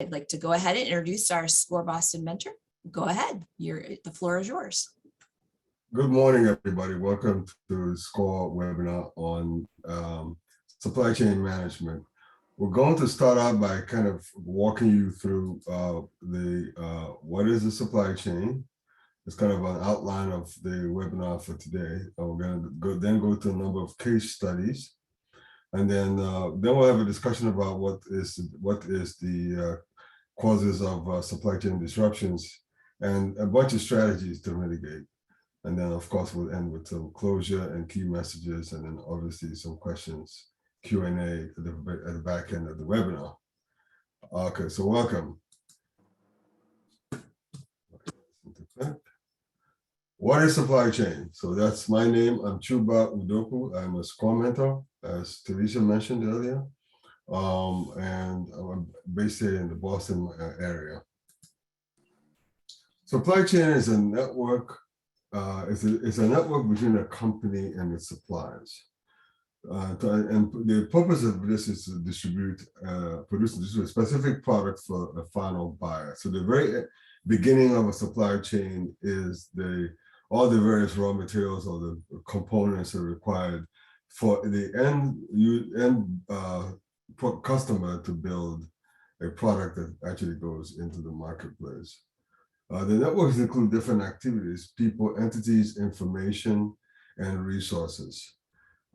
I'd like to go ahead and introduce our SCORE Boston mentor. Go ahead, the floor is yours. Good morning, everybody. Welcome to the SCORE webinar on supply chain management. We're going to start out by kind of walking you through what is the supply chain. It's kind of an outline of the webinar for today. We're going to then go to a number of case studies, and then we'll have a discussion about what is the causes of supply chain disruptions and a bunch of strategies to mitigate. And then, of course, we'll end with some closure and key messages, and then obviously some questions, Q&A at the back end of the webinar. Okay, so welcome. What is supply chain? So that's my name. I'm Chuba Udoku. I'm a SCORE mentor, as Teresa mentioned earlier. And I'm based here in the Boston area. Supply chain is a network. It's a network between a company and its suppliers. And the purpose of this is to produce and distribute a specific product for a final buyer. So the very beginning of a supply chain is all the various raw materials or the components that are required for the end customer to build a product that actually goes into the marketplace. The networks include different activities, people, entities, information, and resources.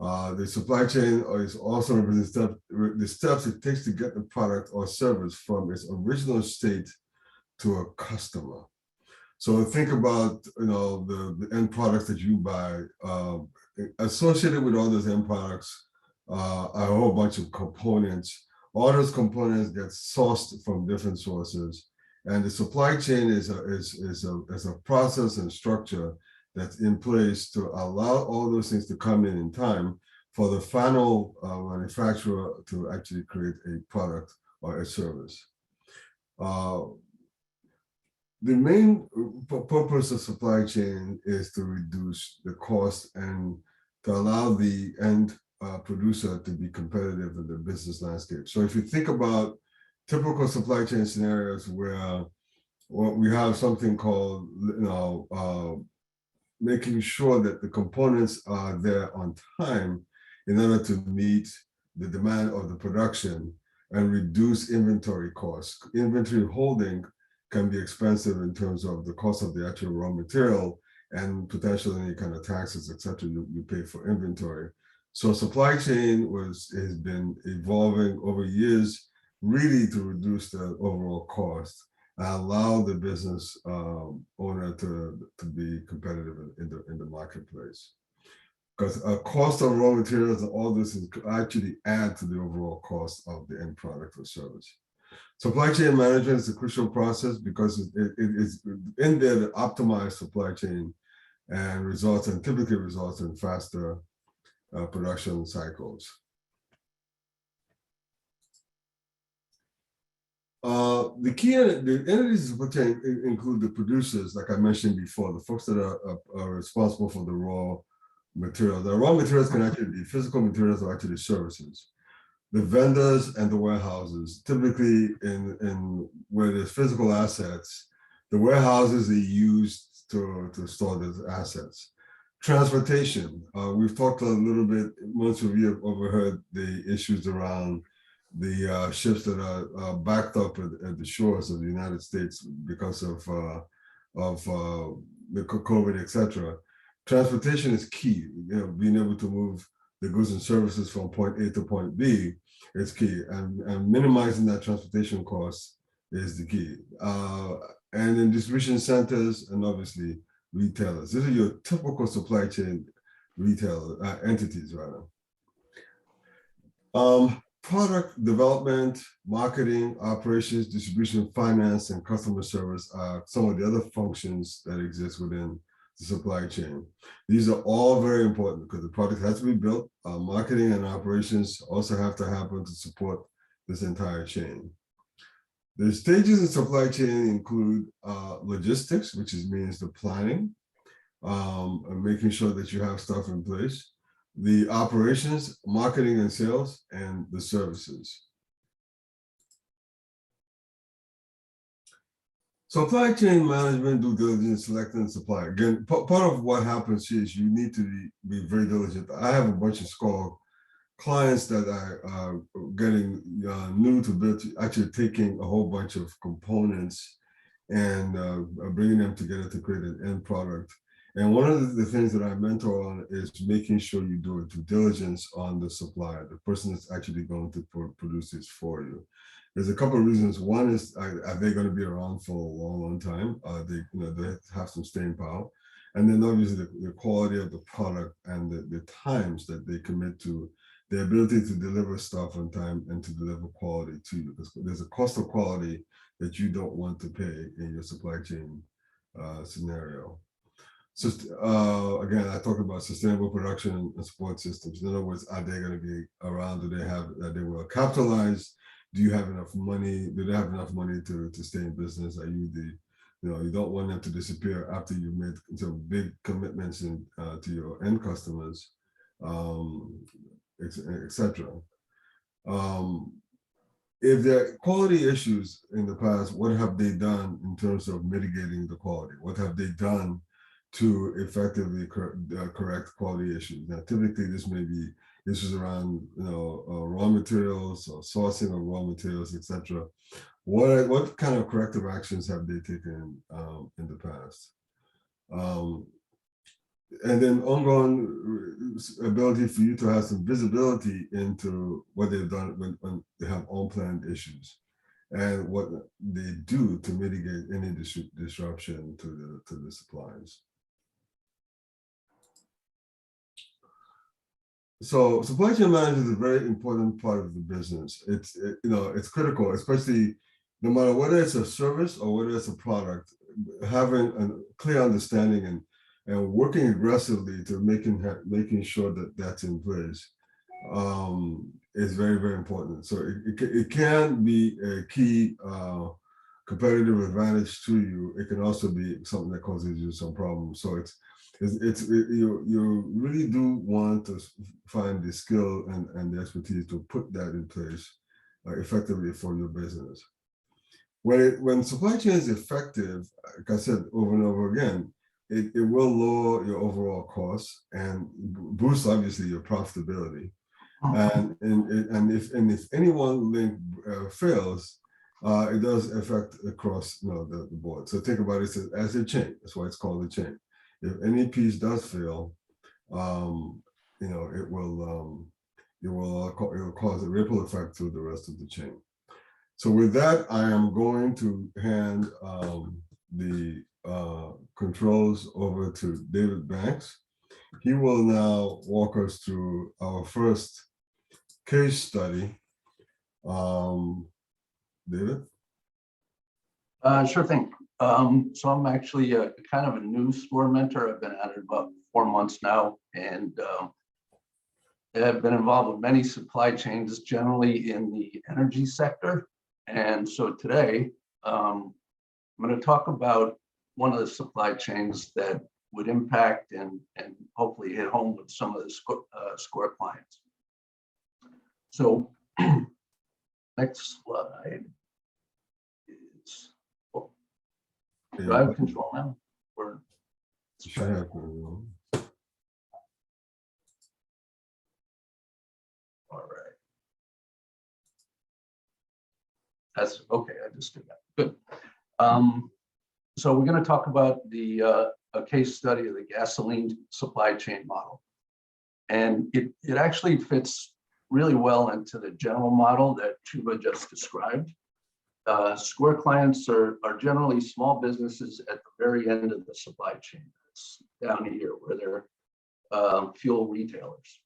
The supply chain is also represents the steps it takes to get the product or service from its original state to a customer. So think about the end products that you buy. Associated with all those end products are a whole bunch of components. All those components get sourced from different sources. And the supply chain is a process and structure that's in place to allow all those things to come in time for the final manufacturer to actually create a product or a service. The main purpose of supply chain is to reduce the cost and to allow the end producer to be competitive in the business landscape. So if you think about typical supply chain scenarios where we have something called, making sure that the components are there on time in order to meet the demand of the production and reduce inventory costs. Inventory holding can be expensive in terms of the cost of the actual raw material and potentially any kind of taxes, et cetera, you pay for inventory. So supply chain has been evolving over years, really to reduce the overall cost and allow the business owner to be competitive in the marketplace. Because cost of raw materials and all this is actually add to the overall cost of the end product or service. Supply chain management is a crucial process because it is in there to optimize supply chain and typically results in faster production cycles. The entities of supply chain include the producers, like I mentioned before, the folks that are responsible for the raw material. The raw materials can actually be physical materials or actually services. The vendors and the warehouses, typically in where there's physical assets, the warehouses are used to store those assets. Transportation, we've talked a little bit, most of you have overheard the issues around the ships that are backed up at the shores of the United States because of the COVID, et cetera. Transportation is key. Being able to move the goods and services from point A to point B is key, and minimizing that transportation cost is the key. And in distribution centers and obviously retailers, these are your typical supply chain retail entities, rather. Product development, marketing, operations, distribution, finance, and customer service are some of the other functions that exist within the supply chain. These are all very important because the product has to be built. Marketing and operations also have to happen to support this entire chain. The stages in supply chain include logistics, which means the planning, and making sure that you have stuff in place. The operations, marketing and sales, and the services. Supply chain management, due diligence, selecting supply. Again, part of what happens here is you need to be very diligent. I have a bunch of clients that are getting new to build, actually taking a whole bunch of components and bringing them together to create an end product. And one of the things that I mentor on is making sure you do a due diligence on the supplier, the person that's actually going to produce this for you. There's a couple of reasons. One is, are they going to be around for a long, long time? They have some staying power. And then obviously the quality of the product and the times that they commit to, the ability to deliver stuff on time and to deliver quality to you. Because there's a cost of quality that you don't want to pay in your supply chain scenario. So again, I talk about sustainable production and support systems. In other words, are they going to be around? Do they have that they will capitalize? Do you have enough money? Do they have enough money to stay in business? Are you you don't want them to disappear after you've made some big commitments to your end customers, etc. If there are quality issues in the past, what have they done in terms of mitigating the quality? What have they done to effectively correct quality issues? Now, typically, this may be issues around raw materials or sourcing of raw materials, etc. What kind of corrective actions have they taken in the past? And then ongoing ability for you to have some visibility into what they've done when they have unplanned issues and what they do to mitigate any disruption to the supplies. So supply chain management is a very important part of the business. It's critical, especially no matter whether it's a service or whether it's a product, having a clear understanding and working aggressively to making sure that that's in place is very, very important. So it can be a key competitive advantage to you. It can also be something that causes you some problems. So you really do want to find the skill and the expertise to put that in place effectively for your business. When supply chain is effective, like I said over and over again, it will lower your overall costs and boost obviously your profitability. And if any one link fails, it does affect across the board. So think about it as a chain. That's why it's called a chain. If any piece does fail, it will cause a ripple effect through the rest of the chain. So with that, I am going to hand the controls over to David Banks. He will now walk us through our first case study. David? Sure thing. So I'm actually kind of a new SCORE mentor. I've been at it about 4 months now, and I've been involved with many supply chains, generally in the energy sector. And so today, I'm going to talk about one of the supply chains that would impact and hopefully hit home with some of the SCORE clients. So next slide is, do I have control now? Or all right. That's okay. I just did that. Good. So we're going to talk about a case study of the gasoline supply chain model. And it actually fits really well into the general model that Chuba just described. SCORE clients are generally small businesses at the very end of the supply chain. It's down here where they're fuel retailers.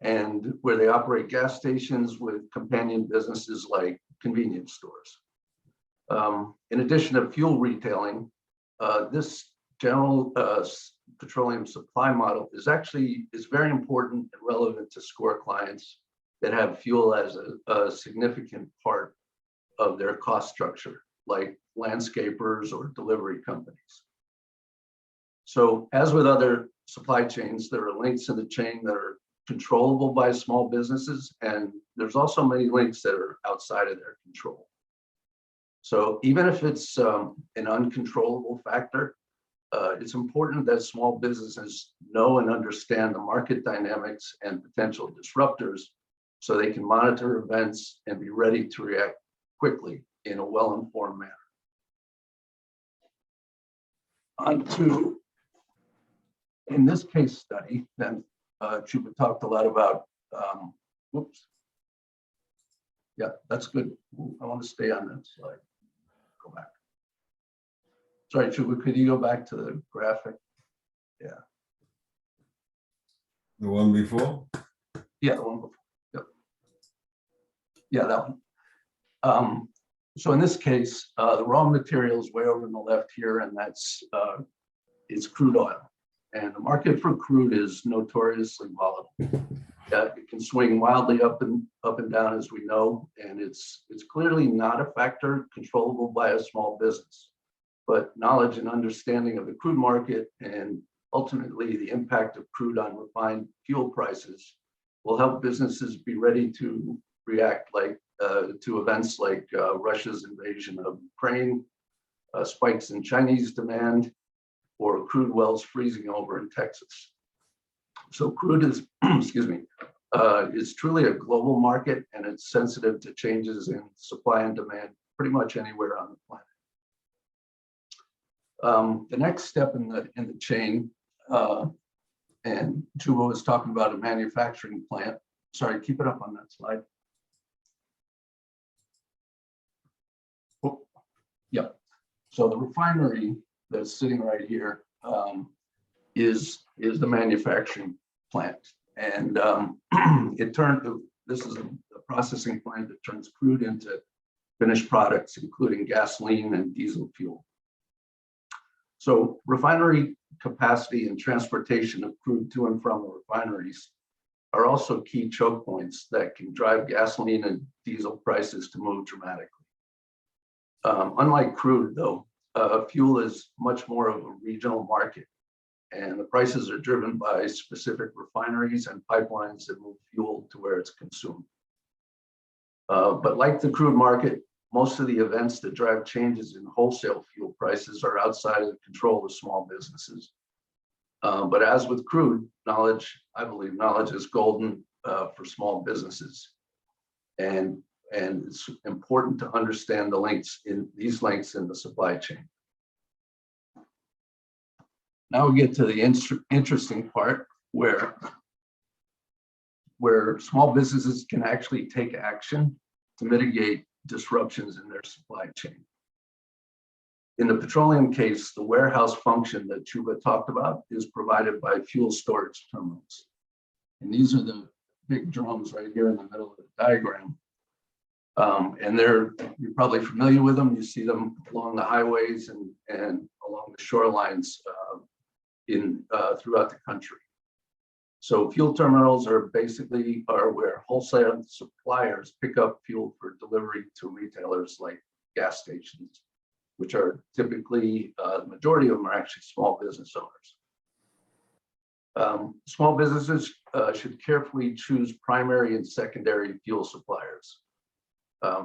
And where they operate gas stations with companion businesses like convenience stores. In addition to fuel retailing, this general petroleum supply model is very important and relevant to SCORE clients that have fuel as a significant part of their cost structure, like landscapers or delivery companies. So as with other supply chains, there are links in the chain that are controllable by small businesses, and there's also many links that are outside of their control. So even if it's an uncontrollable factor, it's important that small businesses know and understand the market dynamics and potential disruptors so they can monitor events and be ready to react quickly in a well-informed manner. On to, in this case study, then Chuba talked a lot about, whoops. Yeah, that's good. I want to stay on that slide. Go back. Sorry, Chuba, could you go back to the graphic? Yeah. The one before? Yeah, the one before. Yep. Yeah, that one. So in this case, the raw materials way over on the left here, and that's it's crude oil. And the market for crude is notoriously volatile. It can swing wildly up and down, as we know, and it's clearly not a factor controllable by a small business. But knowledge and understanding of the crude market and ultimately the impact of crude on refined fuel prices will help businesses be ready to react to events like Russia's invasion of Ukraine, spikes in Chinese demand, or crude wells freezing over in Texas. So crude is, excuse me, is truly a global market, and it's sensitive to changes in supply and demand pretty much anywhere on the planet. The next step in the chain, and Chuba was talking about a manufacturing plant. Sorry, keep it up on that slide. Oh, yeah. So the refinery that's sitting right here is the manufacturing plant, and this is a processing plant that turns crude into finished products, including gasoline and diesel fuel. So refinery capacity and transportation of crude to and from the refineries are also key choke points that can drive gasoline and diesel prices to move dramatically. Unlike crude, though, fuel is much more of a regional market, and the prices are driven by specific refineries and pipelines that move fuel to where it's consumed. But like the crude market, most of the events that drive changes in wholesale fuel prices are outside of the control of small businesses. But as with crude, I believe knowledge is golden for small businesses. And it's important to understand these links in the supply chain. Now we get to the interesting part where small businesses can actually take action to mitigate disruptions in their supply chain. In the petroleum case, the warehouse function that Chuba talked about is provided by fuel storage terminals. And these are the big drums right here in the middle of the diagram. And you're probably familiar with them. You see them along the highways and along the shorelines throughout the country. So fuel terminals are where wholesale suppliers pick up fuel for delivery to retailers like gas stations, which are typically, the majority of them are actually small business owners. Small businesses should carefully choose primary and secondary fuel suppliers.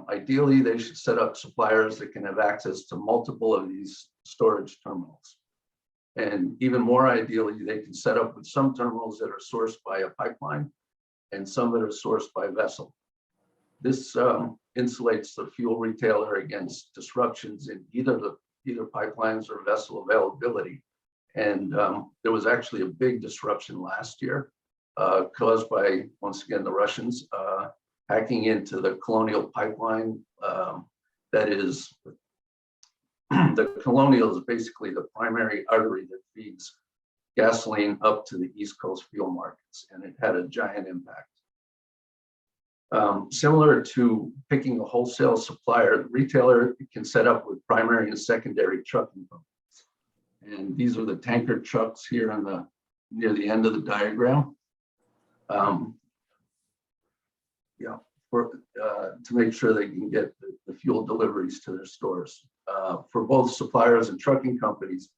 Ideally, they should set up suppliers that can have access to multiple of these storage terminals. And even more ideally, they can set up with some terminals that are sourced by a pipeline and some that are sourced by vessel. This insulates the fuel retailer against disruptions in either pipelines or vessel availability. And there was actually a big disruption last year caused by, once again, the Russians hacking into the Colonial pipeline. That is, the Colonial is basically the primary artery that feeds gasoline up to the East Coast fuel markets, and it had a giant impact. Similar to picking a wholesale supplier, the retailer can set up with primary and secondary trucking companies. And these are the tanker trucks here near the end of the diagram. To make sure they can get the fuel deliveries to their stores. For both suppliers and trucking companies,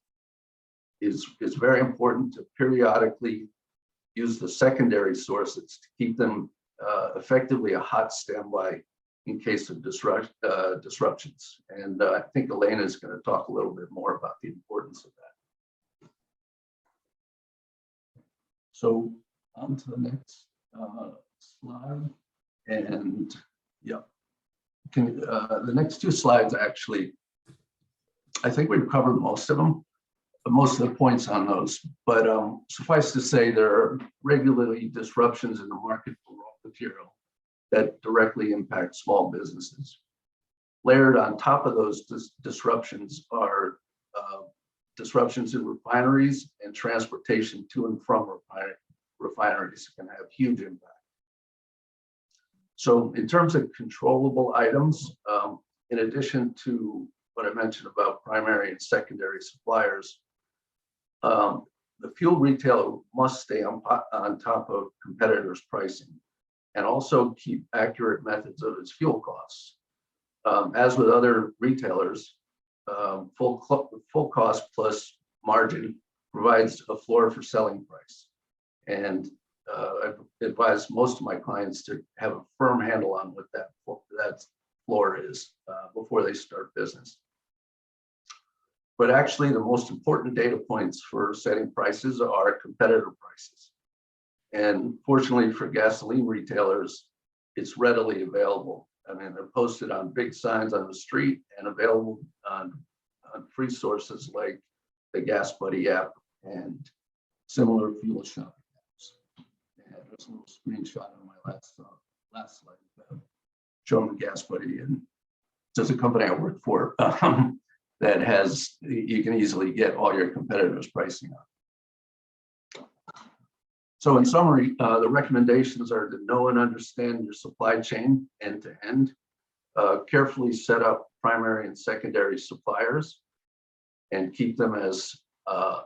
it's very important to periodically use the secondary sources to keep them effectively a hot standby in case of disruptions. And I think Elena is going to talk a little bit more about the importance of that. So on to the next slide. And yeah, the next two slides actually, I think we've covered most of them, most of the points on those. But suffice to say, there are regularly disruptions in the market for raw material that directly impact small businesses. Layered on top of those disruptions are disruptions in refineries and transportation to and from refineries can have huge impact. So in terms of controllable items, in addition to what I mentioned about primary and secondary suppliers, the fuel retailer must stay on top of competitors' pricing and also keep accurate methods of its fuel costs. As with other retailers, full cost plus margin provides a floor for selling price. And I've advised most of my clients to have a firm handle on what that floor is before they start business. But actually, the most important data points for setting prices are competitor prices. And fortunately for gasoline retailers, it's readily available. I mean, they're posted on big signs on the street and available on free sources like the Gas Buddy app and similar fuel shopping apps. And there's a little screenshot on my last slide showing the Gas Buddy, and just a company I work for that has, you can easily get all your competitors' pricing on. So in summary, the recommendations are to know and understand your supply chain end to end, carefully set up primary and secondary suppliers, and keep them as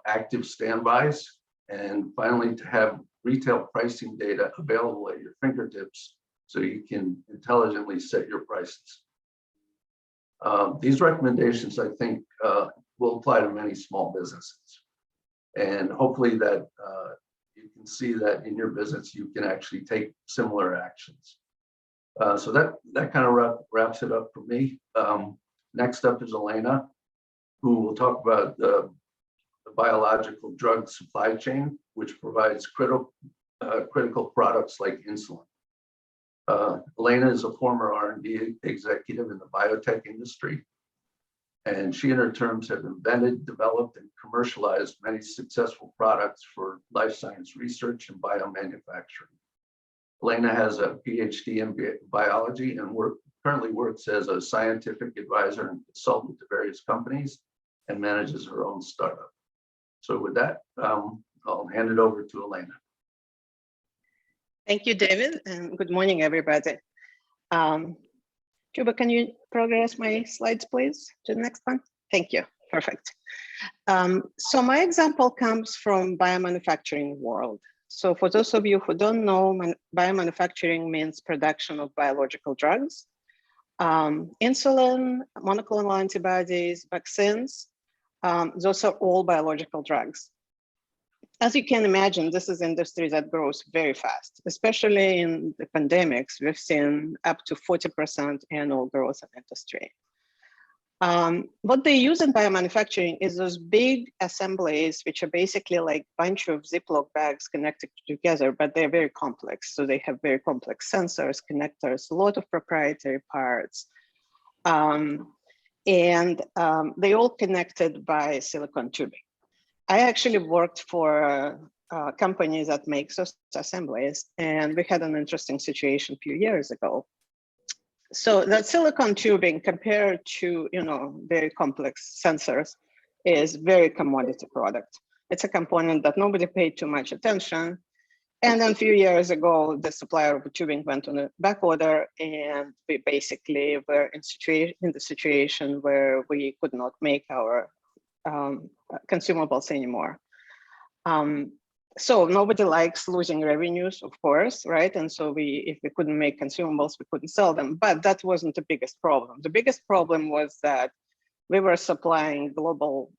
active standbys. And finally, to have retail pricing data available at your fingertips so you can intelligently set your prices. These recommendations, I think, will apply to many small businesses. And hopefully that you can see that in your business, you can actually take similar actions. So that kind of wraps it up for me. Next up is Elena, who will talk about the biological drug supply chain, which provides critical products like insulin. Elena is a former R&D executive in the biotech industry, and she and her teams have invented, developed, and commercialized many successful products for life science research and biomanufacturing. Elena has a PhD in biology and currently works as a scientific advisor and consultant to various companies and manages her own startup. So with that, I'll hand it over to Elena. Thank you, David, and good morning, everybody. Juba, can you progress my slides, please, to the next one? Thank you. Perfect. So my example comes from biomanufacturing world. So for those of you who don't know, biomanufacturing means production of biological drugs, insulin, monoclonal antibodies, vaccines. Those are all biological drugs. As you can imagine, this is an industry that grows very fast, especially in the pandemics. We've seen up to 40% annual growth in industry. What they use in biomanufacturing is those big assemblies, which are basically like a bunch of Ziploc bags connected together, but they're very complex. So they have very complex sensors, connectors, a lot of proprietary parts. And they all connected by silicon tubing. I actually worked for a company that makes those assemblies, and we had an interesting situation a few years ago. So that silicon tubing compared to, very complex sensors is very commodity product. It's a component that nobody paid too much attention. And then a few years ago, the supplier of the tubing went on a back order, and we basically were in the situation where we could not make our consumables anymore. So nobody likes losing revenues, of course, right? And so if we couldn't make consumables, we couldn't sell them, but that wasn't the biggest problem. The biggest problem was that we were supplying global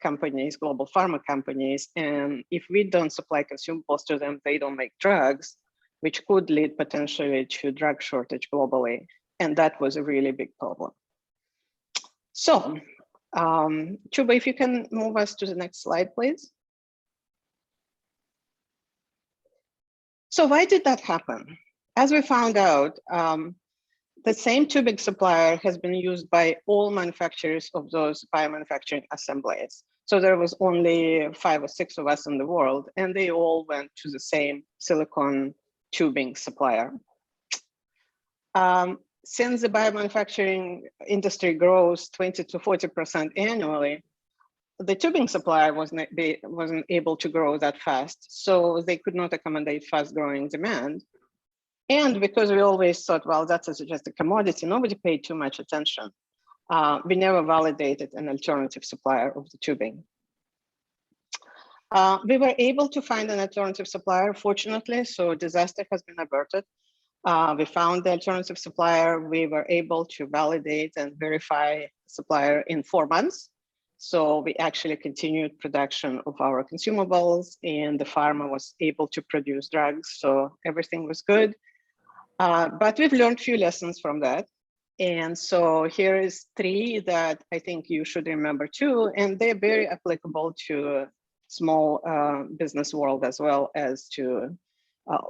companies, global pharma companies, and if we don't supply consumables to them, they don't make drugs, which could lead potentially to drug shortage globally. And that was a really big problem. So, Chuba, if you can move us to the next slide, please. So why did that happen? As we found out, the same tubing supplier has been used by all manufacturers of those biomanufacturing assemblies. So there was only 5 or 6 of us in the world, and they all went to the same silicone tubing supplier. Since the biomanufacturing industry grows 20 to 40% annually, the tubing supplier wasn't able to grow that fast, so they could not accommodate fast growing demand. And because we always thought, well, that's just a commodity, nobody paid too much attention. We never validated an alternative supplier of the tubing. We were able to find an alternative supplier, fortunately, so disaster has been averted. We found the alternative supplier. We were able to validate and verify supplier in 4 months. So we actually continued production of our consumables, and the pharma was able to produce drugs. So everything was good. But we've learned a few lessons from that. And so here is 3 that I think you should remember too, and they're very applicable to small business world as well as to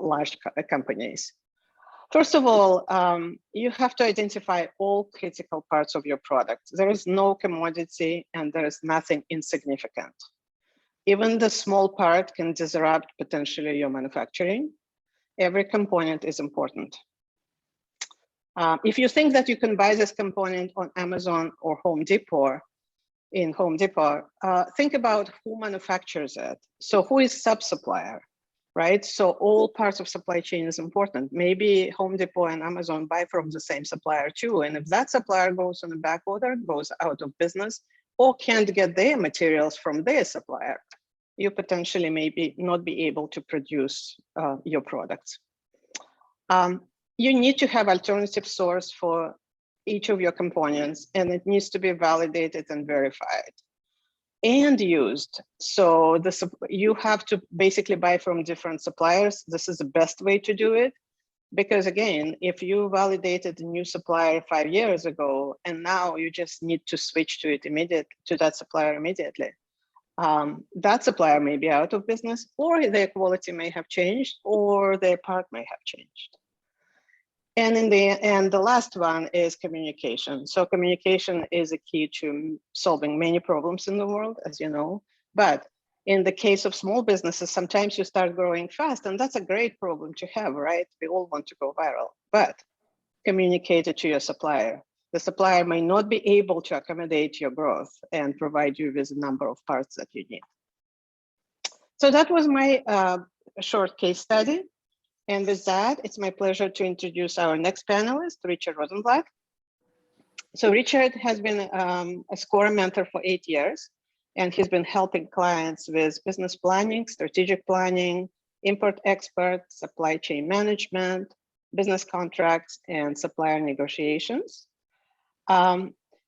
large companies. First of all, you have to identify all critical parts of your product. There is no commodity and there is nothing insignificant. Even the small part can disrupt potentially your manufacturing. Every component is important. If you think that you can buy this component on Amazon or Home Depot, think about who manufactures it. So who is sub-supplier, right? So all parts of supply chain is important. Maybe Home Depot and Amazon buy from the same supplier too. And if that supplier goes on a back order, goes out of business, or can't get their materials from their supplier, you potentially maybe not be able to produce your products. You need to have alternative source for each of your components, and it needs to be validated and verified and used. So you have to basically buy from different suppliers. This is the best way to do it. Because again, if you validated a new supplier 5 years ago, and now you just need to switch to that supplier immediately, that supplier may be out of business, or their quality may have changed, or their part may have changed. And the last one is communication. So communication is a key to solving many problems in the world, as you know. But in the case of small businesses, sometimes you start growing fast, and that's a great problem to have, right? We all want to go viral, but communicate it to your supplier. The supplier may not be able to accommodate your growth and provide you with a number of parts that you need. So that was my short case study. And with that, it's my pleasure to introduce our next panelist, Richard Rosenblatt. So Richard has been a SCORE mentor for 8 years, and he's been helping clients with business planning, strategic planning, import-export, supply chain management, business contracts, and supplier negotiations.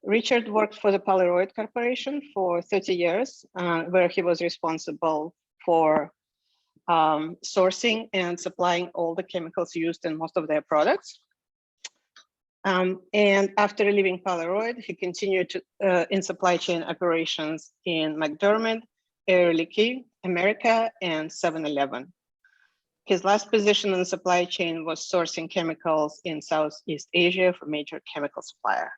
Richard worked for the Polaroid Corporation for 30 years, where he was responsible for sourcing and supplying all the chemicals used in most of their products. And after leaving Polaroid, he continued in supply chain operations in McDermott, Air Liquide, America, and 7-Eleven. His last position in the supply chain was sourcing chemicals in Southeast Asia for major chemical supplier.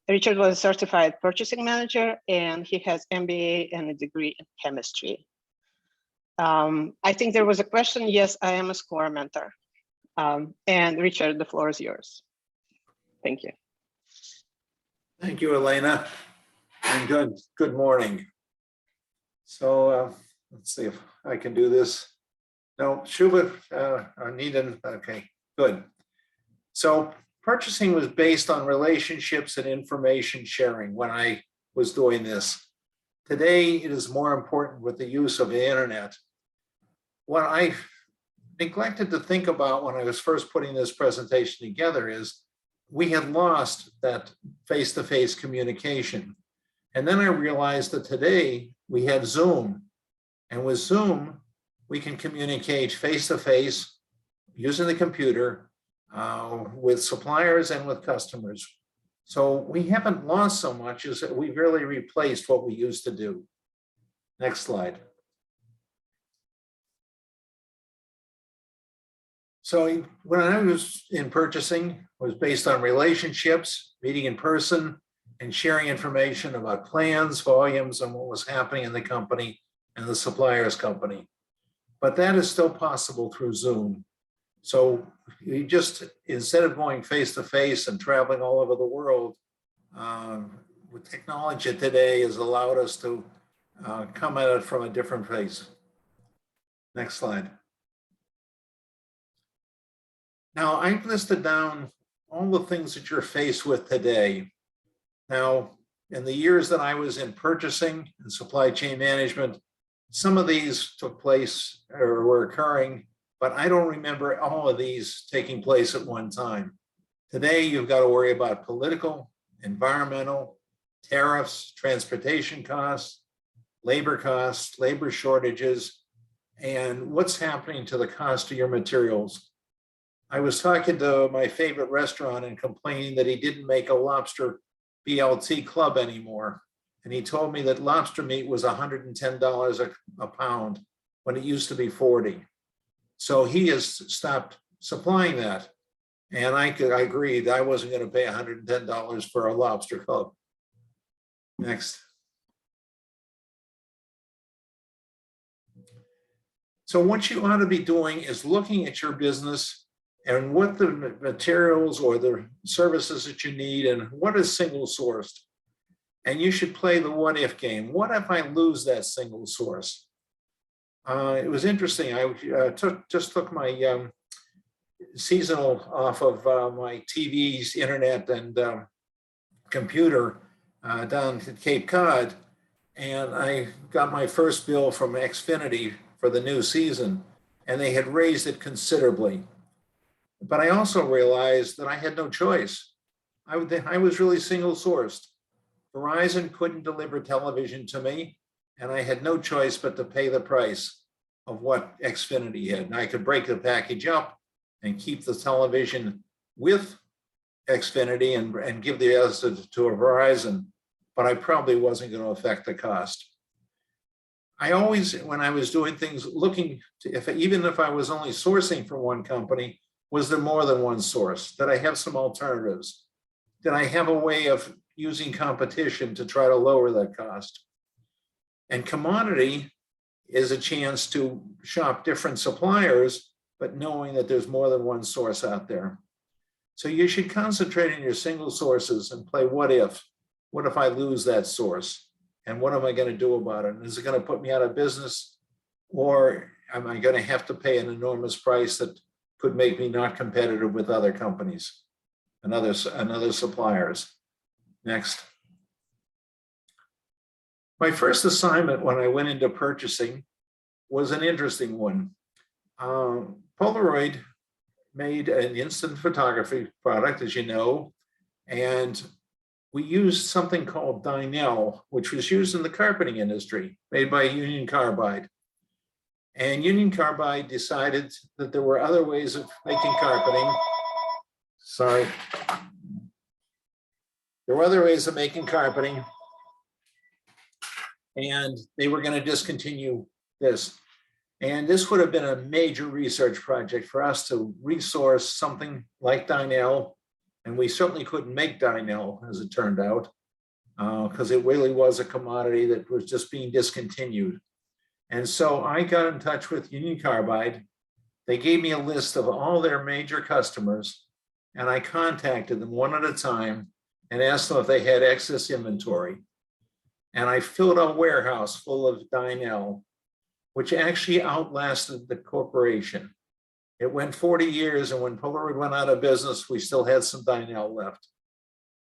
Richard was a certified purchasing manager, and he has MBA and a degree in chemistry. I think there was a question. Yes, I am a SCORE mentor. And Richard, the floor is yours. Thank you. Thank you, Elena, and good morning. So let's see if I can do this. No, Shubha, Needham, okay, good. So purchasing was based on relationships and information sharing when I was doing this. Today, it is more important with the use of the internet. What I neglected to think about when I was first putting this presentation together is we had lost that face-to-face communication. And then I realized that today we had Zoom. And with Zoom, we can communicate face-to-face using the computer with suppliers and with customers. So we haven't lost so much as that we've really replaced what we used to do. Next slide. So when I was in purchasing, it was based on relationships, meeting in person, and sharing information about plans, volumes, and what was happening in the company and the supplier's company. But that is still possible through Zoom. So you just, instead of going face to face and traveling all over the world, with technology today has allowed us to come at it from a different place. Next slide. Now I've listed down all the things that you're faced with today. Now, in the years that I was in purchasing and supply chain management, some of these took place or were occurring, but I don't remember all of these taking place at one time. Today, you've got to worry about political, environmental, tariffs, transportation costs, labor shortages, and what's happening to the cost of your materials. I was talking to my favorite restaurant and complaining that he didn't make a lobster BLT club anymore. And he told me that lobster meat was $110 a pound when it used to be 40. So he has stopped supplying that. And I agreed I wasn't going to pay $110 for a lobster club. Next. So what you ought to be doing is looking at your business and what the materials or the services that you need and what is single sourced. And you should play the what if game. What if I lose that single source? It was interesting. I just took my seasonal off of my TV's internet and computer down to Cape Cod. And I got my first bill from Xfinity for the new season, and they had raised it considerably. But I also realized that I had no choice. I was really single sourced. Verizon couldn't deliver television to me, and I had no choice but to pay the price of what Xfinity had. And I could break the package up and keep the television with Xfinity and give the other to a Verizon, but I probably wasn't going to affect the cost. I always, when I was doing things, looking to, even if I was only sourcing from one company, was there more than one source? Did I have some alternatives? Did I have a way of using competition to try to lower that cost? And commodity is a chance to shop different suppliers, but knowing that there's more than one source out there. So you should concentrate on your single sources and play what if? What if I lose that source? And what am I going to do about it? And is it going to put me out of business? Or am I going to have to pay an enormous price that could make me not competitive with other companies and other suppliers? Next. My first assignment when I went into purchasing was an interesting one. Polaroid made an instant photography product, as you know, and we used something called Dynel, which was used in the carpeting industry, made by Union Carbide. And Union Carbide decided that there were other ways of making carpeting. Sorry. There were other ways of making carpeting, and they were going to discontinue this. And this would have been a major research project for us to resource something like Dynel. And we certainly couldn't make Dynel, as it turned out, because it really was a commodity that was just being discontinued. And so I got in touch with Union Carbide. They gave me a list of all their major customers, and I contacted them one at a time and asked them if they had excess inventory. And I filled a warehouse full of Dynel, which actually outlasted the corporation. It went 40 years, and when Polaroid went out of business, we still had some Dynel left.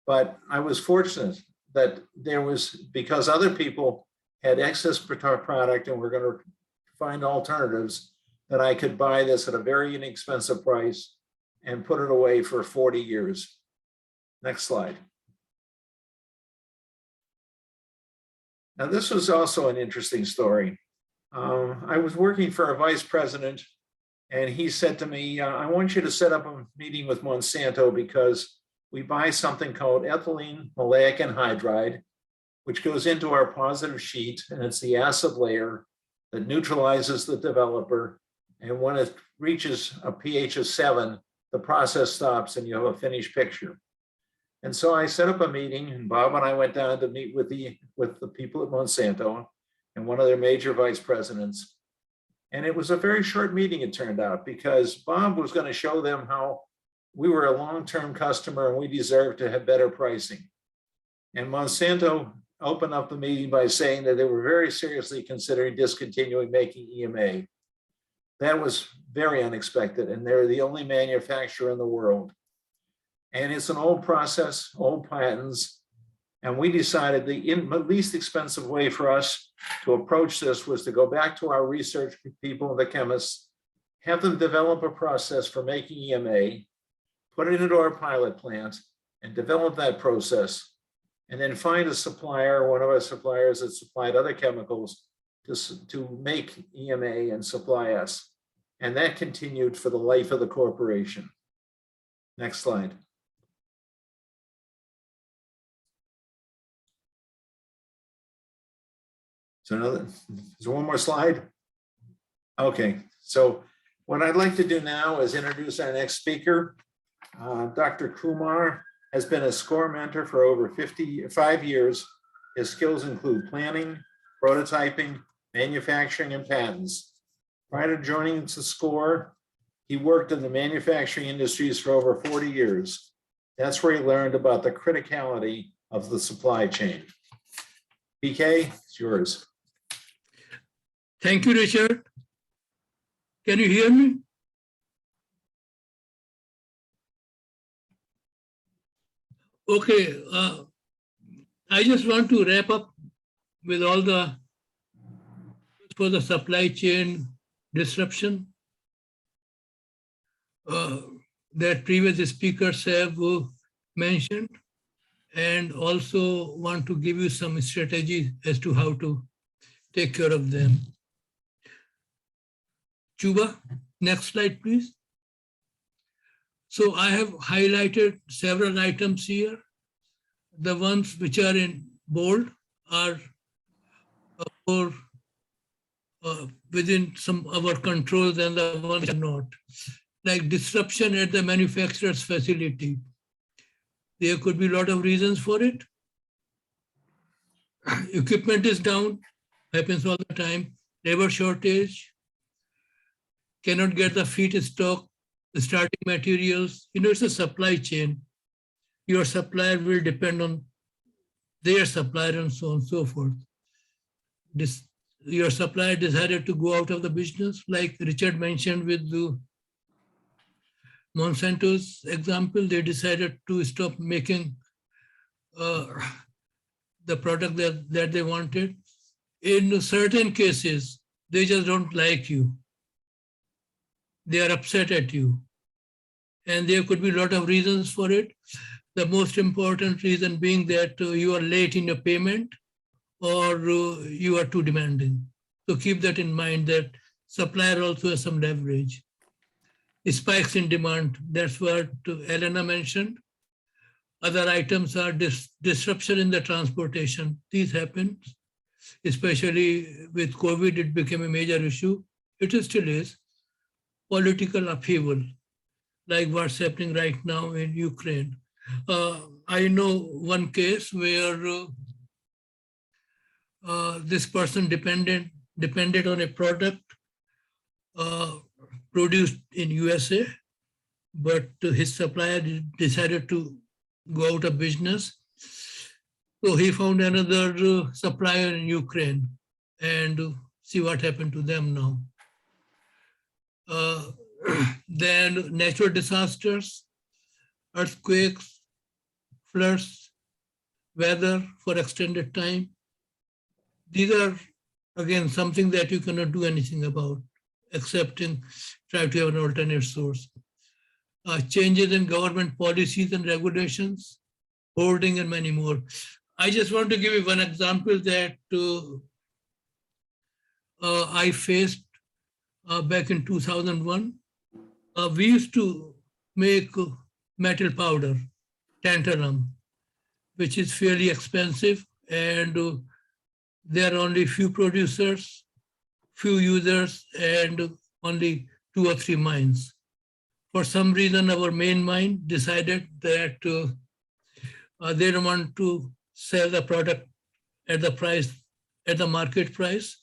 But I was fortunate that there was, because other people had excess product and were going to find alternatives, that I could buy this at a very inexpensive price and put it away for 40 years. Next slide. Now, this was also an interesting story. I was working for a vice president And he said to me, I want you to set up a meeting with Monsanto because we buy something called ethylene maleic anhydride, which goes into our positive sheet, and it's the acid layer that neutralizes the developer. And when it reaches a pH of 7, the process stops and you have a finished picture. And so I set up a meeting, and Bob and I went down to meet with the people at Monsanto and one of their major vice presidents. And it was a very short meeting, it turned out, because Bob was going to show them how we were a long-term customer and we deserved to have better pricing. And Monsanto opened up the meeting by saying that they were very seriously considering discontinuing making EMA. That was very unexpected, and they're the only manufacturer in the world. And it's an old process, old patents, and we decided the least expensive way for us to approach this was to go back to our research people, the chemists, have them develop a process for making EMA, put it into our pilot plant, and develop that process, and then find a supplier, one of our suppliers that supplied other chemicals to make EMA and supply us. And that continued for the life of the corporation. Next slide. So there's one more slide. Okay, so what I'd like to do now is introduce our next speaker. Dr. Kumar has been a SCORE mentor for over 55 years. His skills include planning, prototyping, manufacturing, and patents. Prior to joining the SCORE, he worked in the manufacturing industries for over 40 years. That's where he learned about the criticality of the supply chain. PK, it's yours. Thank you, Richard. Can you hear me? Okay, I just want to wrap up with all the for the supply chain disruption that previous speakers have mentioned, and also want to give you some strategy as to how to take care of them. Chuba, next slide, please. So I have highlighted several items here. The ones which are in bold are more within some of our control than the ones which are not. Like disruption at the manufacturer's facility. There could be a lot of reasons for it. Equipment is down, happens all the time. Labor shortage, cannot get the feedstock, the starting materials. You know, it's a supply chain. Your supplier will depend on their supplier and so on and so forth. Your supplier decided to go out of the business, like Richard mentioned with the Monsanto's example. They decided to stop making the product that they wanted. In certain cases, they just don't like you. They are upset at you. And there could be a lot of reasons for it. The most important reason being that you are late in your payment or you are too demanding. So keep that in mind, that supplier also has some leverage. Spikes in demand, that's what Elena mentioned. Other items are disruption in the transportation. These happen, especially with COVID, it became a major issue. It still is. Political upheaval, like what's happening right now in Ukraine. I know one case where this person depended on a product produced in USA, but his supplier decided to go out of business. So he found another supplier in Ukraine, and see what happened to them now. Then natural disasters, earthquakes, floods, weather for extended time. These are, again, something that you cannot do anything about, except try to have an alternate source. Changes in government policies and regulations, hoarding, and many more. I just want to give you one example that I faced back in 2001. We used to make metal powder, tantalum, which is fairly expensive, and there are only few producers, few users, and only 2 or 3 mines. For some reason, our main mine decided that they don't want to sell the product at the price, at the market price.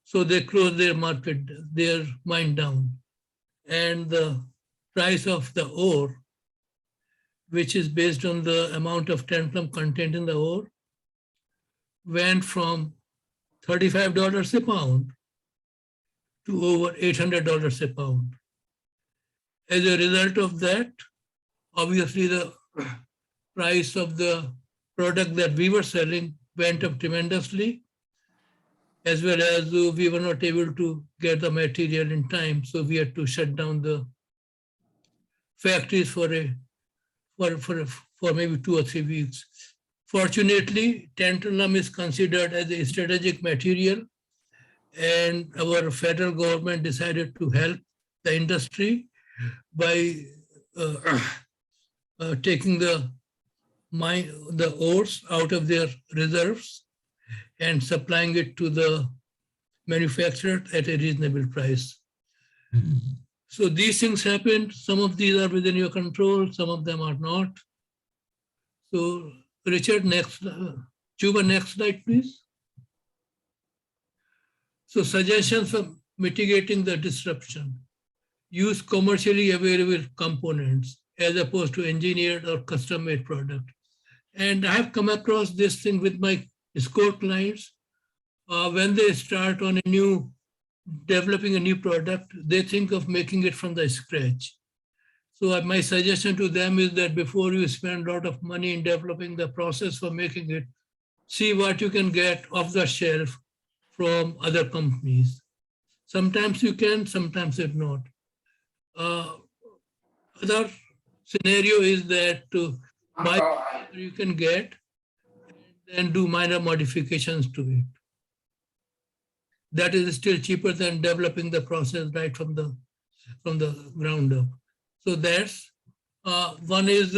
So they closed their mine down. And the price of the ore, which is based on the amount of tantalum content in the ore, went from $35 a pound to over $800 a pound. As a result of that, obviously the price of the product that we were selling went up tremendously, as well as we were not able to get the material in time. So we had to shut down the factories for maybe 2 or 3 weeks. Fortunately, tantalum is considered as a strategic material, and our federal government decided to help the industry by taking the ores out of their reserves and supplying it to the manufacturer at a reasonable price. So these things happen. Some of these are within your control, some of them are not. So Richard, next, Chuba, next slide, please. So suggestions for mitigating the disruption. Use commercially available components as opposed to engineered or custom-made product. And I have come across this thing with my score clients. When they start on developing a new product, they think of making it from the scratch. So my suggestion to them is that before you spend a lot of money in developing the process for making it, see what you can get off the shelf from other companies. Sometimes you can, sometimes it not. Other scenario is that buy what you can get and then do minor modifications to it. That is still cheaper than developing the process right from the ground up. So that's one is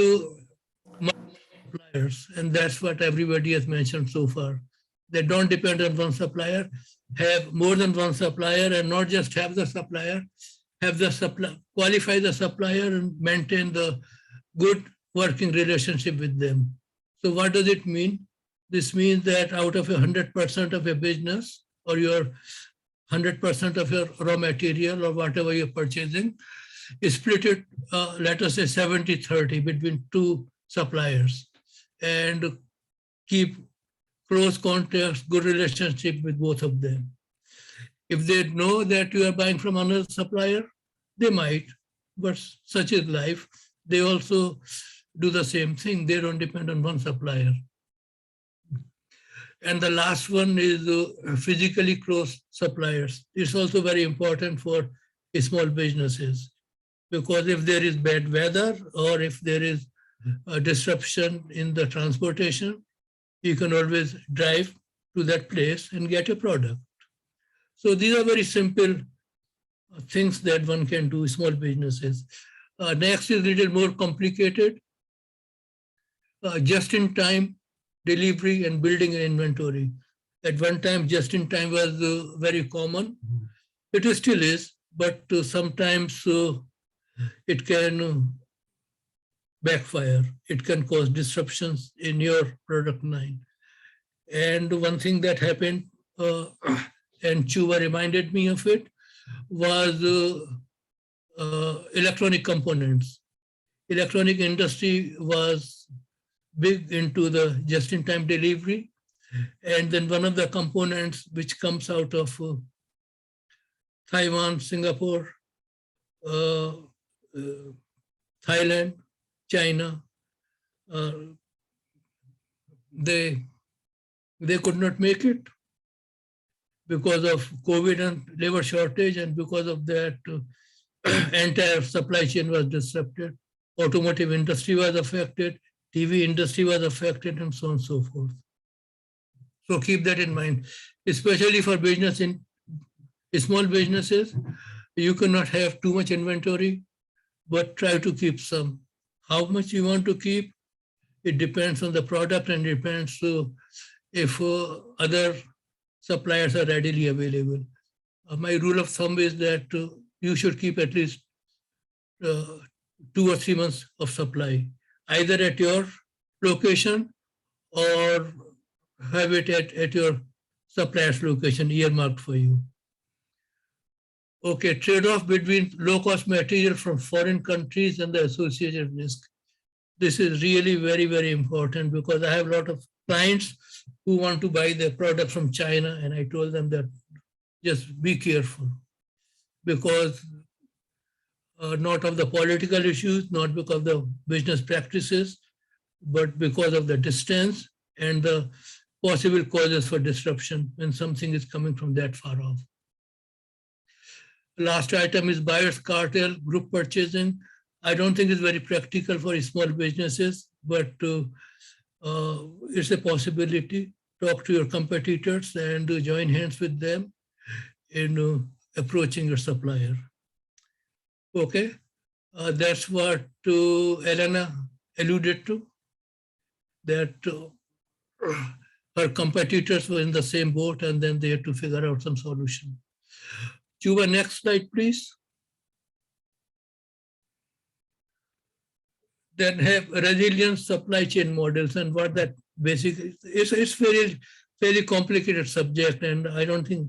suppliers, and that's what everybody has mentioned so far. They don't depend on one supplier, have more than one supplier, and not just have the supplier, qualify the supplier and maintain the good working relationship with them. So what does it mean? This means that out of 100% of a business, or your 100% of your raw material or whatever you're purchasing, split it, let us say 70-30 between 2 suppliers, and keep close contacts, good relationship with both of them. If they know that you are buying from another supplier, they might, but such is life. They also do the same thing. They don't depend on one supplier. And the last one is physically close suppliers. It's also very important for small businesses, because if there is bad weather or if there is a disruption in the transportation, you can always drive to that place and get a product. So these are very simple things that one can do, small businesses. Next is a little more complicated. Just-in-time delivery and building an inventory. At one time, just-in-time was very common. It still is, but sometimes it can backfire. It can cause disruptions in your product line. And one thing that happened, and Chuba reminded me of it, was electronic components. Electronic industry was big into the just-in-time delivery. And then one of the components which comes out of Taiwan, Singapore, Thailand, China, they could not make it because of COVID and labor shortage, and because of that, entire supply chain was disrupted. Automotive industry was affected, TV industry was affected, and so on and so forth. So keep that in mind, especially for business in small businesses. You cannot have too much inventory but try to keep some. How much you want to keep, it depends on the product and depends to if other suppliers are readily available. My rule of thumb is that you should keep at least 2 or 3 months of supply, either at your location or have it at your supplier's location earmarked for you. Okay, trade-off between low-cost material from foreign countries and the associated risk. This is really very, very important because I have a lot of clients who want to buy their product from China, and I told them that just be careful because not of the political issues, not because of the business practices, but because of the distance and the possible causes for disruption when something is coming from that far off. Last item is buyer's cartel, group purchasing. I don't think it's very practical for small businesses, but it's a possibility. Talk to your competitors and join hands with them in approaching your supplier. Okay, that's what Elena alluded to, that her competitors were in the same boat and then they had to figure out some solution. Chuba, next slide, please. Then have resilient supply chain models, and what that basically is. It's very complicated subject, and I don't think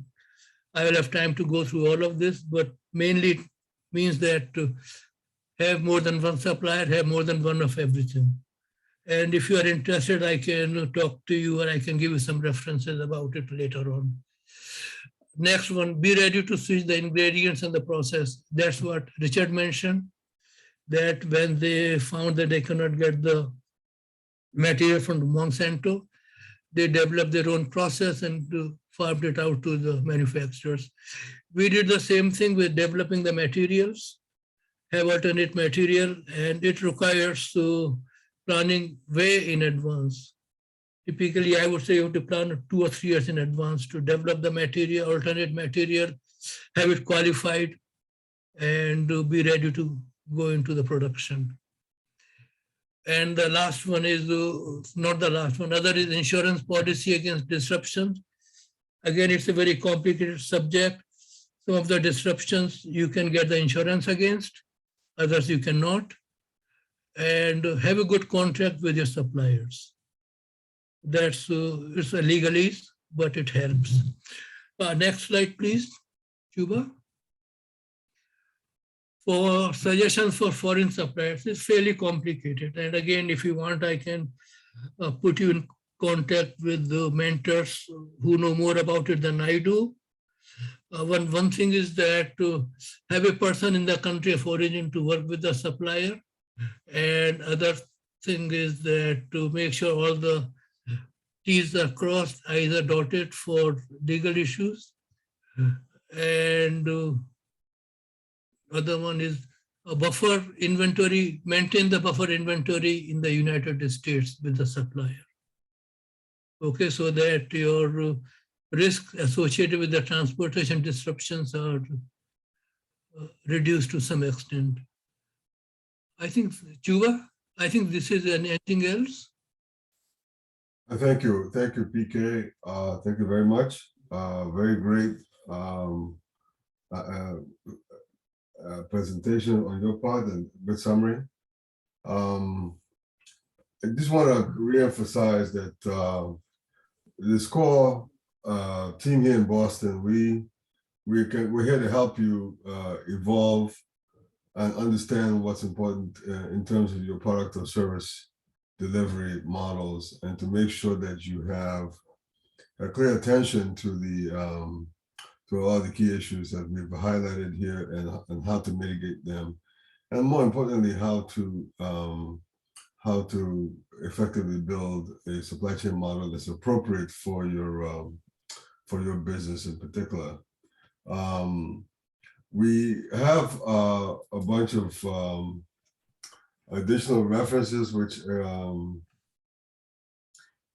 I will have time to go through all of this, but mainly it means that to have more than one supplier, have more than one of everything. And if you are interested, I can talk to you or I can give you some references about it later on. Next one, be ready to switch the ingredients and the process. That's what Richard mentioned, that when they found that they cannot get the material from Monsanto, they developed their own process and farmed it out to the manufacturers. We did the same thing with developing the materials, have alternate material, and it requires planning way in advance. Typically, I would say you have to plan 2 or 3 years in advance to develop the material, alternate material, have it qualified, and be ready to go into the production. And the last one is, not the last one, other is insurance policy against disruptions. Again, it's a very complicated subject. Some of the disruptions you can get the insurance against, others you cannot. And have a good contract with your suppliers. That's it's a legalese, but it helps. Next slide, please, Chuba. For suggestions for foreign suppliers, it's fairly complicated. And again, if you want, I can put you in contact with the mentors who know more about it than I do. One thing is that to have a person in the country of origin to work with the supplier. And other thing is that to make sure all the T's are crossed, I's are dotted for legal issues. And other one is a buffer inventory, maintain the buffer inventory in the United States with the supplier. Okay, so that your risks associated with the transportation disruptions are reduced to some extent. I think, Chuba, I think this is anything else? Thank you, PK. Thank you very much. Very great presentation on your part and good summary. I just want to reemphasize that this core team here in Boston, we're here to help you evolve and understand what's important in terms of your product or service delivery models, and to make sure that you have a clear attention to all the key issues that we've highlighted here and how to mitigate them, and more importantly, how to effectively build a supply chain model that's appropriate for your business in particular. We have a bunch of additional references which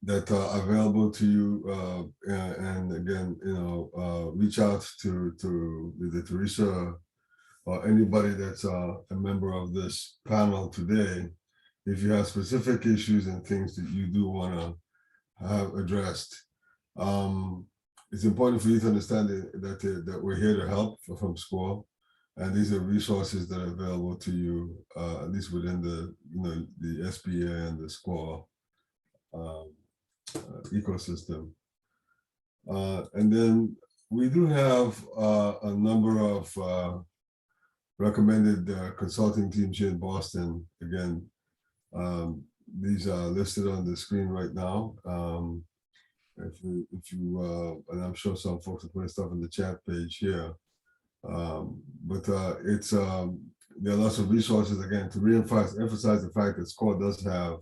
that are available to you, and again, reach out to either Teresa or anybody that's a member of this panel today, if you have specific issues and things that you do want to have addressed. It's important for you to understand that we're here to help from SCORE, and these are resources that are available to you, at least within the the SBA and the SCORE ecosystem. And then we do have a number of recommended consulting teams here in Boston. Again, these are listed on the screen right now. If you and I'm sure some folks are putting stuff in the chat page here. But there are lots of resources, again, to emphasize the fact that SCORE does have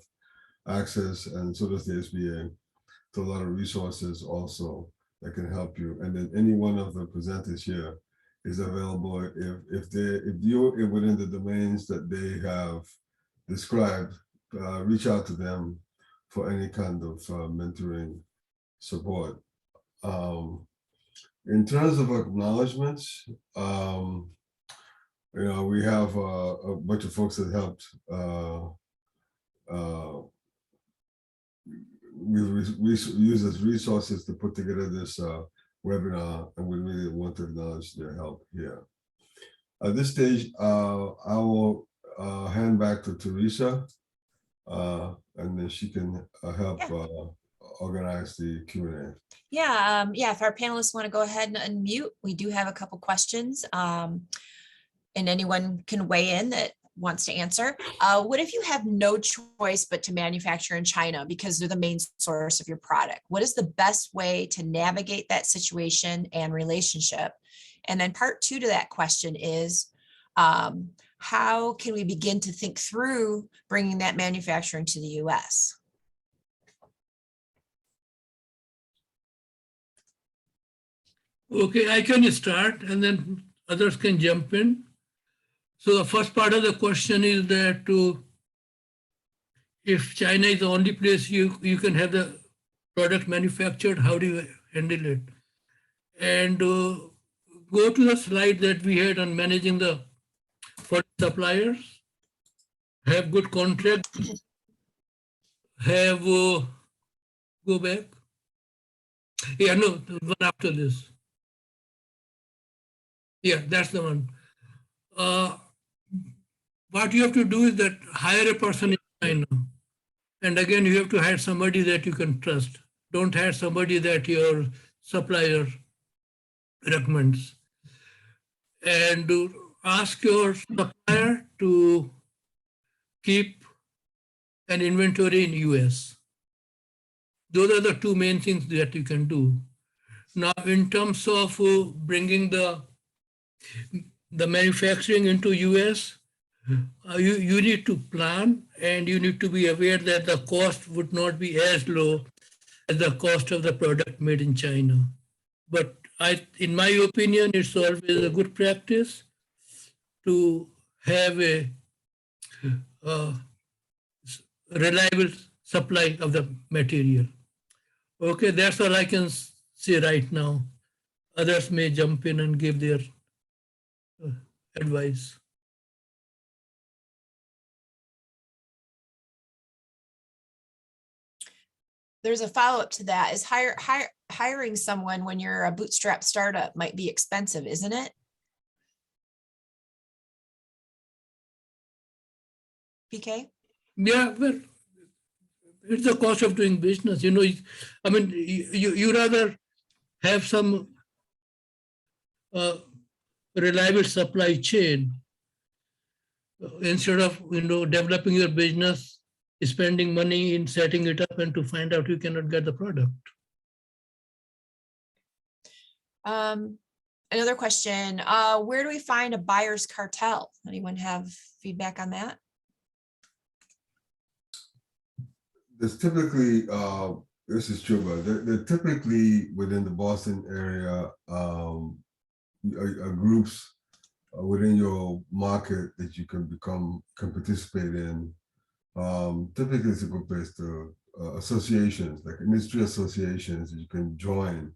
access, and so does the SBA, to a lot of resources also that can help you. And then any one of the presenters here is available if you're within the domains that they have described. Reach out to them for any kind of mentoring support. In terms of acknowledgements, we have a bunch of folks that helped we use as resources to put together this webinar, and we really want to acknowledge their help here. At this stage, I will hand back to Teresa, and then she can help organize the Q&A. Yeah, if our panelists want to go ahead and unmute, we do have a couple questions, and anyone can weigh in that wants to answer. What if you have no choice but to manufacture in China because they're the main source of your product? What is the best way to navigate that situation and relationship? And then part two to that question is, how can we begin to think through bringing that manufacturing to the US? Okay, I can start and then others can jump in. So the first part of the question is that if China is the only place you can have the product manufactured, how do you handle it? And go to the slide that we had on managing the foreign suppliers, have good contract, have, go back. Yeah, no, the one after this. Yeah, that's the one. What you have to do is that hire a person in China. And again, you have to hire somebody that you can trust. Don't hire somebody that your supplier recommends. And ask your supplier to keep an inventory in US. Those are the two main things that you can do. Now, in terms of bringing the manufacturing into US, you need to plan, and you need to be aware that the cost would not be as low as the cost of the product made in China. But in my opinion, it's always a good practice to have a reliable supply of the material. Okay, that's all I can say right now. Others may jump in and give their advice. There's a follow-up to that. Is hiring someone when you're a bootstrap startup might be expensive, isn't it? PK? Yeah, well, it's the cost of doing business. I mean, you rather have some reliable supply chain instead of developing your business, spending money in setting it up, and to find out you cannot get the product. Another question, where do we find a buyer's cartel? Anyone have feedback on that? There's typically, this is true, but they're typically within the Boston area, groups within your market that you can participate in. Typically, it's a good place to associations, like industry associations that you can join.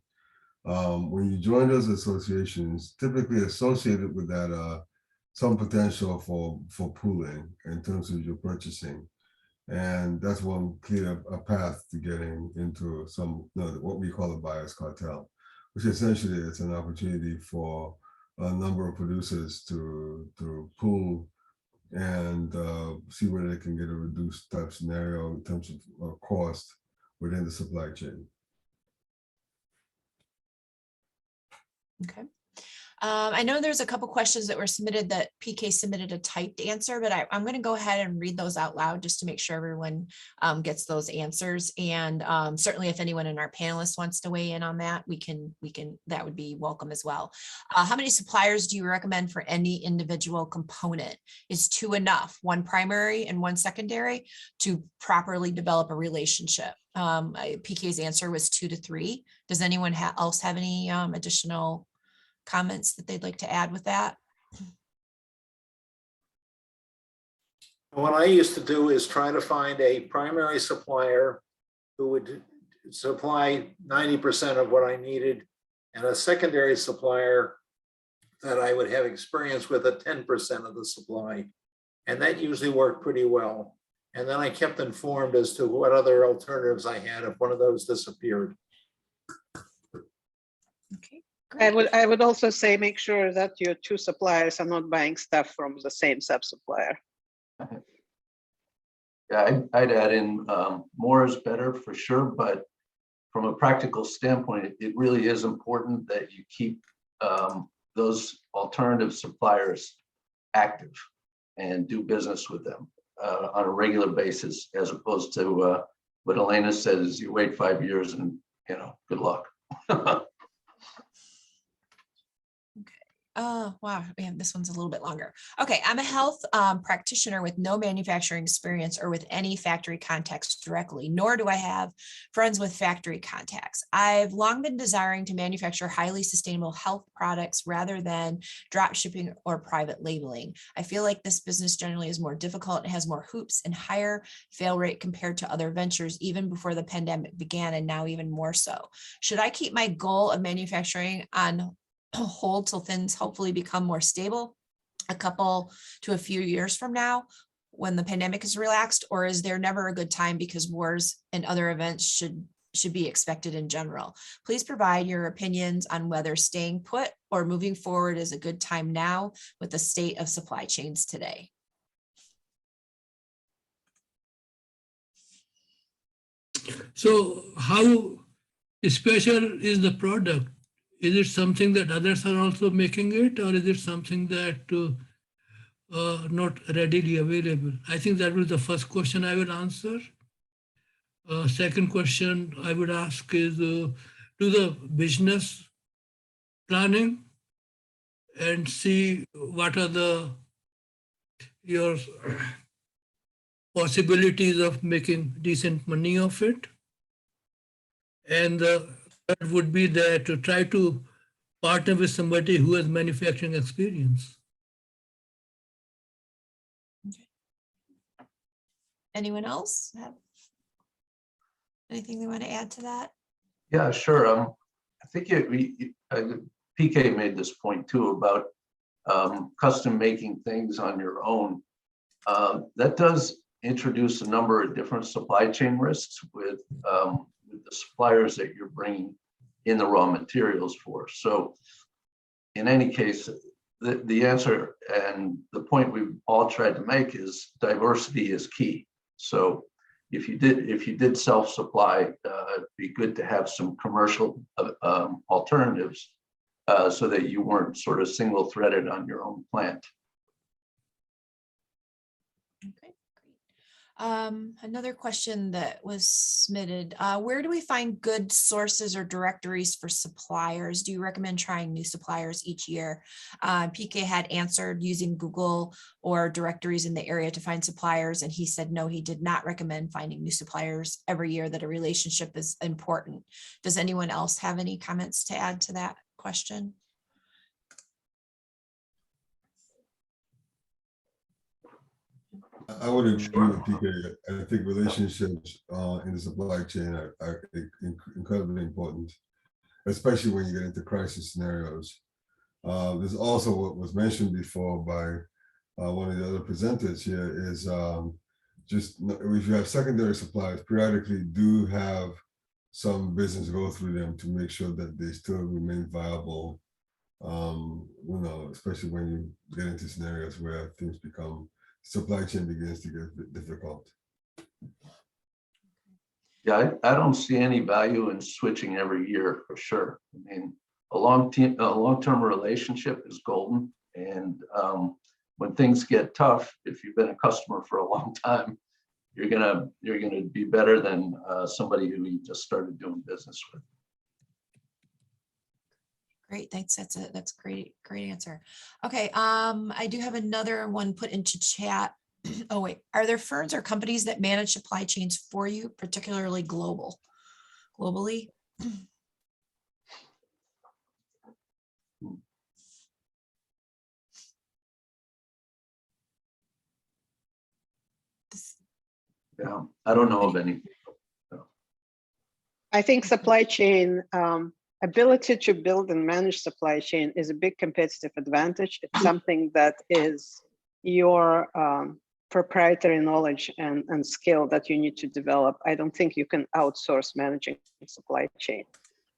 When you join those associations, typically associated with that some potential for pooling in terms of your purchasing. And that's one clear a path to getting into some, what we call a buyer's cartel, which essentially is an opportunity for a number of producers to pool and see where they can get a reduced type scenario in terms of cost within the supply chain. Okay. I know there's a couple questions that were submitted that PK submitted a typed answer, but I'm going to go ahead and read those out loud just to make sure everyone gets those answers. And certainly if anyone in our panelists wants to weigh in on that, we can, that would be welcome as well. How many suppliers do you recommend for any individual component? Is 2 enough, 1 primary and 1 secondary to properly develop a relationship? PK's answer was 2 to 3. Does anyone else have any additional comments that they'd like to add with that? What I used to do is try to find a primary supplier who would supply 90% of what I needed, and a secondary supplier that I would have experience with at 10% of the supply. And that usually worked pretty well. And then I kept informed as to what other alternatives I had if one of those disappeared. Okay. Great. I would also say make sure that your 2 suppliers are not buying stuff from the same sub-supplier. Yeah, I'd add in more is better for sure, but from a practical standpoint, it really is important that you keep those alternative suppliers active and do business with them on a regular basis, as opposed to what Elena says, you wait 5 years and, good luck. Oh, wow. Man, this one's a little bit longer. Okay. I'm a health practitioner with no manufacturing experience or with any factory contacts directly, nor do I have friends with factory contacts. I've long been desiring to manufacture highly sustainable health products rather than drop shipping or private labeling. I feel like this business generally is more difficult and has more hoops and higher fail rate compared to other ventures, even before the pandemic began, and now even more so. Should I keep my goal of manufacturing on hold till things hopefully become more stable a couple to a few years from now when the pandemic is relaxed, or is there never a good time because wars and other events should be expected in general? Please provide your opinions on whether staying put or moving forward is a good time now with the state of supply chains today. So how special is the product? Is it something that others are also making it, or is it something that not readily available? I think that was the first question I would answer. Second question I would ask is, do the business planning and see what are your possibilities of making decent money of it. And that would be that to try to partner with somebody who has manufacturing experience. Anyone else have anything they want to add to that? Yeah, sure. I think PK made this point too about custom making things on your own. That does introduce a number of different supply chain risks with the suppliers that you're bringing in the raw materials for. So in any case, the answer and the point we've all tried to make is diversity is key. So if you did self-supply, it'd be good to have some commercial alternatives so that you weren't sort of single-threaded on your own plant. Okay, great. Another question that was submitted, where do we find good sources or directories for suppliers? Do you recommend trying new suppliers each year? PK had answered using Google or directories in the area to find suppliers, and he said no, he did not recommend finding new suppliers every year, that a relationship is important. Does anyone else have any comments to add to that question? I would agree with PK. I think relationships in the supply chain are incredibly important, especially when you get into crisis scenarios. There's also what was mentioned before by one of the other presenters here is just if you have secondary suppliers, periodically do have some business go through them to make sure that they still remain viable. Especially when you get into scenarios where things become, supply chain begins to get difficult. Yeah, I don't see any value in switching every year for sure. I mean, a long-term relationship is golden. And when things get tough, if you've been a customer for a long time, you're gonna be better than somebody who you just started doing business with. Great, thanks. That's a great answer. Okay, I do have another one put into chat. Oh wait, are there firms or companies that manage supply chains for you, particularly globally? Yeah, I don't know of any. I think supply chain ability to build and manage supply chain is a big competitive advantage. It's something that is your proprietary knowledge and skill that you need to develop. I don't think you can outsource managing supply chain.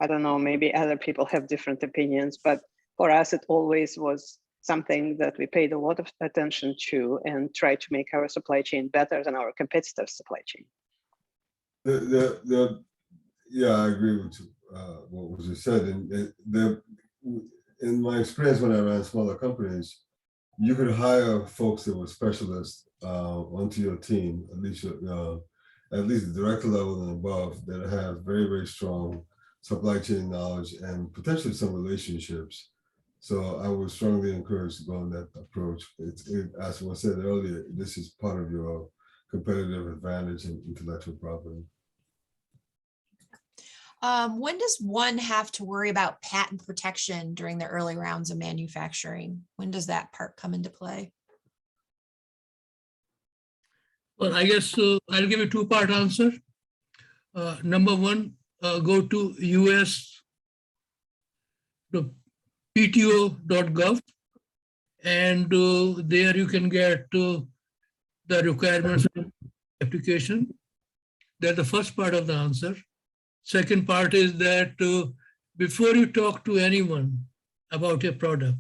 I don't know, maybe other people have different opinions, but for us, it always was something that we paid a lot of attention to and try to make our supply chain better than our competitive supply chain. Yeah, I agree with what was just said. And in my experience when I ran smaller companies, you could hire folks that were specialists onto your team, at least the director level and above, that have very, very strong supply chain knowledge and potentially some relationships. So I would strongly encourage to go on that approach. As was said earlier, this is part of your competitive advantage in intellectual property. When does one have to worry about patent protection during the early rounds of manufacturing? When does that part come into play? Well, I guess I'll give a two-part answer. Number one, go to US PTO.gov, and there you can get the requirements of application. That's the first part of the answer. Second part is that before you talk to anyone about a product,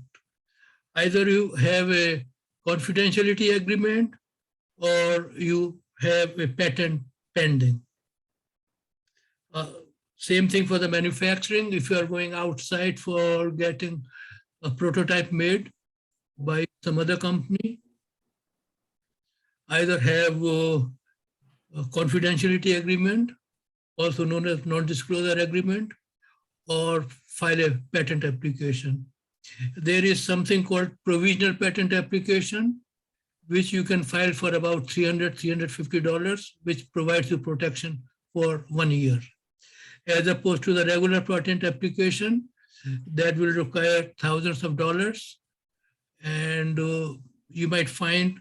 either you have a confidentiality agreement or you have a patent pending. Same thing for the manufacturing. If you are going outside for getting a prototype made by some other company, either have a confidentiality agreement, also known as non-disclosure agreement, or file a patent application. There is something called provisional patent application, which you can file for about $300, $350, which provides you protection for 1 year. As opposed to the regular patent application, that will require thousands of dollars. And you might find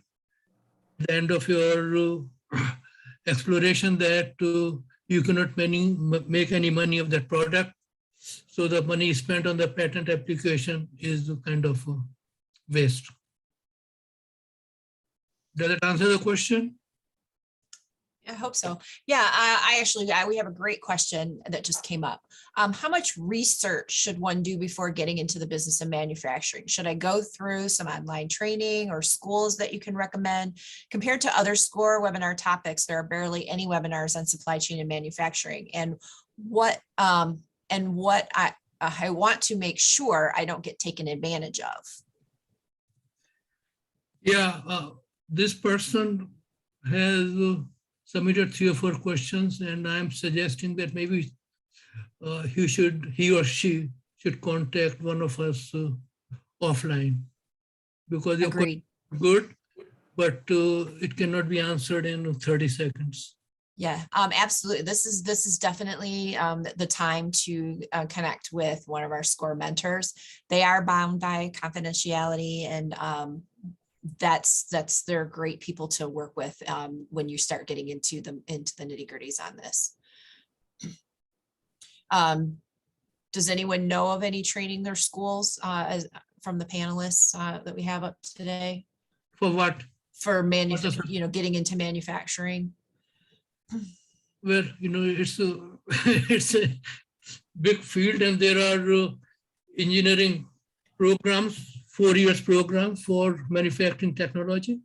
at the end of your exploration that you cannot make any money of that product. So the money spent on the patent application is kind of waste. Does it answer the question? I hope so. Yeah, we have a great question that just came up. How much research should one do before getting into the business of manufacturing? Should I go through some online training or schools that you can recommend? Compared to other SCORE webinar topics, there are barely any webinars on supply chain and manufacturing. And what I want to make sure I don't get taken advantage of. Yeah, this person has submitted 3 or 4 questions, and I'm suggesting that maybe he or she should contact one of us offline, because your question is good, but it cannot be answered in 30 seconds. Yeah, absolutely. This is definitely the time to connect with one of our SCORE mentors. They are bound by confidentiality, and they're great people to work with when you start getting into the nitty-gritties on this. Does anyone know of any training or schools from the panelists that we have up today For what? for the getting into manufacturing? Where, it's a, it's a big field, and there are engineering programs, 4 years program for manufacturing technology.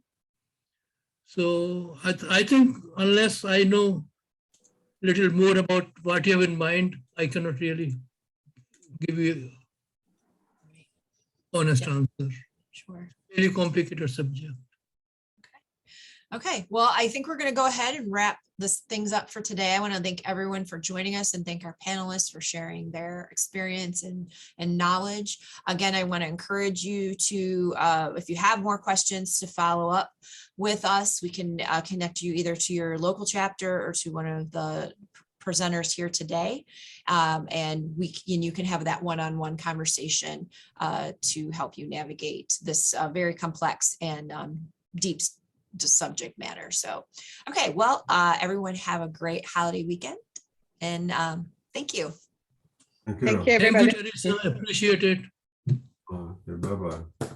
So I think unless I know little more about what you have in mind, I cannot really give you honest Yeah. answer. Sure. Really complicated subject. Okay, well, I think we're going to go ahead and wrap this things up for today. I want to thank everyone for joining us and thank our panelists for sharing their experience and knowledge. Again, I want to encourage you to, if you have more questions, to follow up with us. We can connect you either to your local chapter or to one of the presenters here today. And you can have that one-on-one conversation to help you navigate this very complex and deep subject matter. So, okay, well, everyone have a great holiday weekend, and thank you. Thank you. Thank you, Thank you, everybody. Teresa. I appreciate it. Okay, bye-bye.